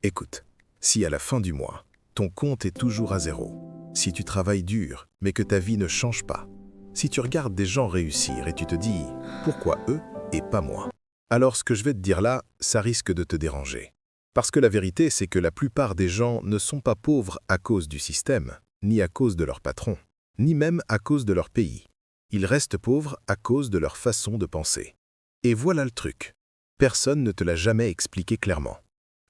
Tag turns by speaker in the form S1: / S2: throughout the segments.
S1: Écoute, si à la fin du mois, ton compte est toujours à zéro, si tu travailles dur, mais que ta vie ne change pas, si tu regardes des gens réussir et tu te dis « pourquoi eux et pas moi ?» Alors ce que je vais te dire là, ça risque de te déranger. Parce que la vérité, c'est que la plupart des gens ne sont pas pauvres à cause du système, ni à cause de leur patron, ni même à cause de leur pays. Ils restent pauvres à cause de leur façon de penser. Et voilà le truc. Personne ne te l'a jamais expliqué clairement.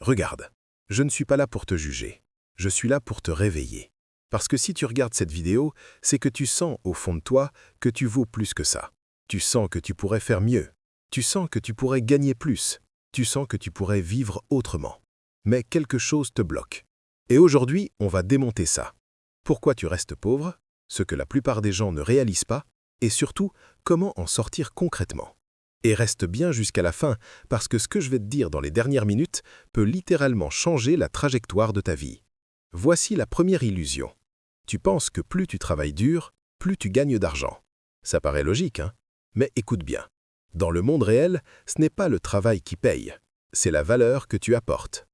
S1: Regarde, je ne suis pas là pour te juger. Je suis là pour te réveiller. Parce que si tu regardes cette vidéo, c'est que tu sens au fond de toi que tu vaux plus que ça. Tu sens que tu pourrais faire mieux. Tu sens que tu pourrais gagner plus. Tu sens que tu pourrais vivre autrement. Mais quelque chose te bloque. Et aujourd'hui, on va démonter ça. Pourquoi tu restes pauvre, ce que la plupart des gens ne réalisent pas, et surtout, comment en sortir concrètement. Et reste bien jusqu'à la fin, parce que ce que je vais te dire dans les dernières minutes peut littéralement changer la trajectoire de ta vie. Voici la première illusion. Tu penses que plus tu travailles dur, plus tu gagnes d'argent. Ça paraît logique, hein? Mais écoute bien. Dans le monde réel, ce n'est pas le travail qui paye, c'est la valeur que tu apportes.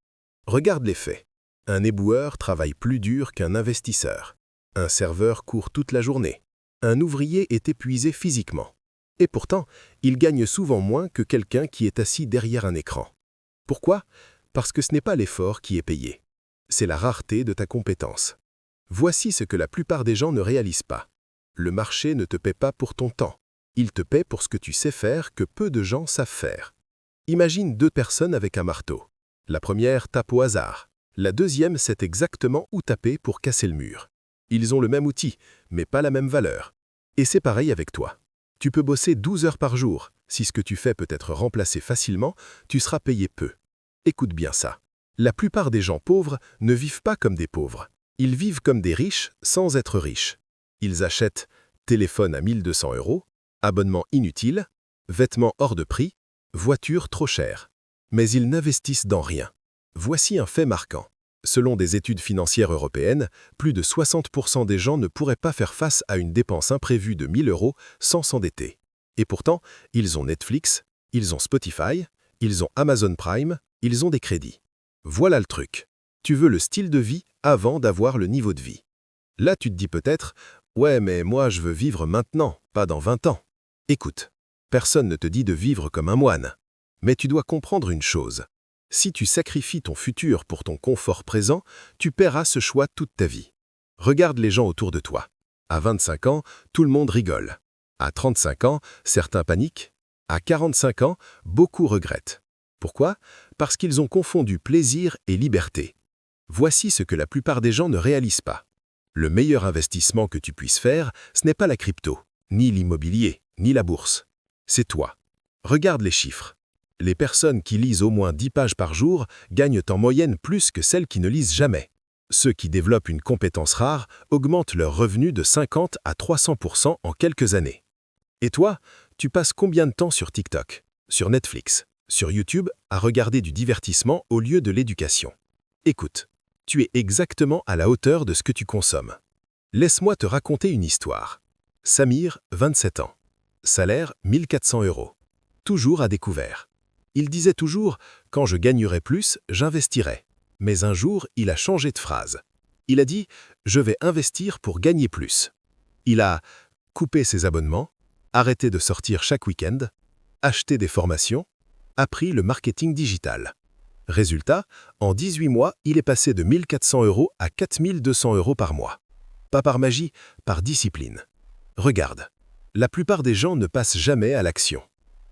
S1: Regarde les faits. Un éboueur travaille plus dur qu'un investisseur. Un serveur court toute la journée. Un ouvrier est épuisé physiquement. Et pourtant, il gagne souvent moins que quelqu'un qui est assis derrière un écran. Pourquoi? Parce que ce n'est pas l'effort qui est payé. C'est la rareté de ta compétence. Voici ce que la plupart des gens ne réalisent pas. Le marché ne te paie pas pour ton temps. Il te paie pour ce que tu sais faire que peu de gens savent faire. Imagine deux personnes avec un marteau. La première tape au hasard. La deuxième sait exactement où taper pour casser le mur. Ils ont le même outil, mais pas la même valeur. Et c'est pareil avec toi. Tu peux bosser 12 heures par jour. Si ce que tu fais peut être remplacé facilement, tu seras payé peu. Écoute bien ça. La plupart des gens pauvres ne vivent pas comme des pauvres. Ils vivent comme des riches sans être riches. Ils achètent téléphone à 1200 €, abonnement inutile, vêtements hors de prix, voiture trop chère. Mais ils n'investissent dans rien. Voici un fait marquant. Selon des études financières européennes, plus de 60% des gens ne pourraient pas faire face à une dépense imprévue de 1000 € sans s'endetter. Et pourtant, ils ont Netflix, ils ont Spotify, ils ont Amazon Prime, ils ont des crédits. Voilà le truc. Tu veux le style de vie avant d'avoir le niveau de vie. Là, tu te dis peut-être « Ouais, mais moi, je veux vivre maintenant, pas dans 20 ans. » Écoute, personne ne te dit de vivre comme un moine. Mais tu dois comprendre une chose. Si tu sacrifies ton futur pour ton confort présent, tu paieras ce choix toute ta vie. Regarde les gens autour de toi. À 25 ans, tout le monde rigole. À 35 ans, certains paniquent. À 45 ans, beaucoup regrettent. Pourquoi? Parce qu'ils ont confondu plaisir et liberté. Voici ce que la plupart des gens ne réalisent pas. Le meilleur investissement que tu puisses faire, ce n'est pas la crypto, ni l'immobilier, ni la bourse. C'est toi. Regarde les chiffres. Les personnes qui lisent au moins 10 pages par jour gagnent en moyenne plus que celles qui ne lisent jamais. Ceux qui développent une compétence rare augmentent leurs revenus de 50 à 300% en quelques années. Et toi, tu passes combien de temps sur TikTok, sur Netflix, sur YouTube à regarder du divertissement au lieu de l'éducation? Écoute, tu es exactement à la hauteur de ce que tu consommes. Laisse-moi te raconter une histoire. Samir, 27 ans. Salaire 1400 €. Toujours à découvert. Il disait toujours « Quand je gagnerai plus, j'investirai ». Mais un jour, il a changé de phrase. Il a dit « Je vais investir pour gagner plus ». Il a coupé ses abonnements, arrêté de sortir chaque week-end, acheté des formations, appris le marketing digital. Résultat, en 18 mois, il est passé de 1400 € à 4200 € par mois. Pas par magie, par discipline. Regarde, la plupart des gens ne passent jamais à l'action.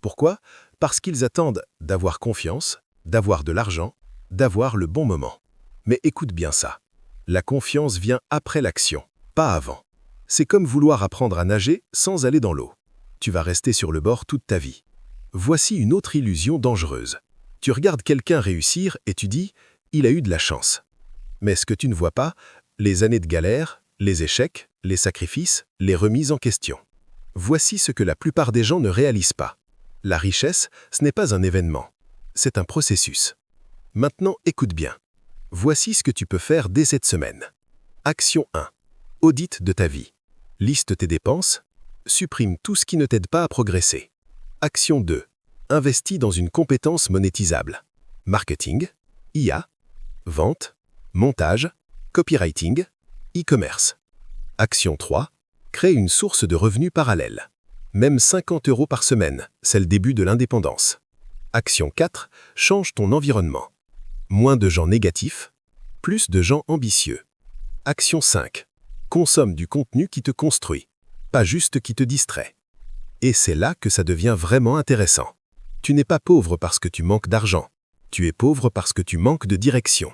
S1: Pourquoi? Parce qu'ils attendent d'avoir confiance, d'avoir de l'argent, d'avoir le bon moment. Mais écoute bien ça. La confiance vient après l'action, pas avant. C'est comme vouloir apprendre à nager sans aller dans l'eau. Tu vas rester sur le bord toute ta vie. Voici une autre illusion dangereuse. Tu regardes quelqu'un réussir et tu dis « il a eu de la chance ». Mais ce que tu ne vois pas, les années de galère, les échecs, les sacrifices, les remises en question. Voici ce que la plupart des gens ne réalisent pas. La richesse, ce n'est pas un événement, c'est un processus. Maintenant, écoute bien. Voici ce que tu peux faire dès cette semaine. Action 1. Audit de ta vie. Liste tes dépenses. Supprime tout ce qui ne t'aide pas à progresser. Action 2. Investis dans une compétence monétisable. Marketing, IA, Vente, montage, copywriting, e-commerce. Action 3. Crée une source de revenus parallèle. Même 50 € par semaine, c'est le début de l'indépendance. Action 4. Change ton environnement. Moins de gens négatifs, plus de gens ambitieux. Action 5. Consomme du contenu qui te construit, pas juste qui te distrait. Et c'est là que ça devient vraiment intéressant. Tu n'es pas pauvre parce que tu manques d'argent. Tu es pauvre parce que tu manques de direction.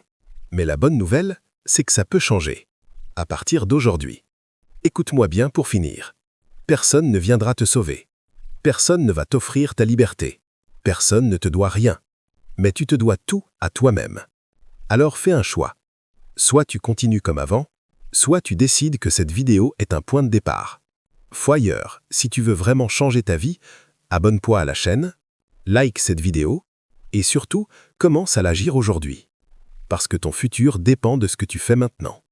S1: Mais la bonne nouvelle, c'est que ça peut changer. À partir d'aujourd'hui. Écoute-moi bien pour finir. Personne ne viendra te sauver. Personne ne va t'offrir ta liberté. Personne ne te doit rien. Mais tu te dois tout à toi-même. Alors fais un choix. Soit tu continues comme avant, soit tu décides que cette vidéo est un point de départ. Foyeur, si tu veux vraiment changer ta vie, abonne-toi à la chaîne, like cette vidéo, et surtout, commence à l'agir aujourd'hui. Parce que ton futur dépend de ce que tu fais maintenant.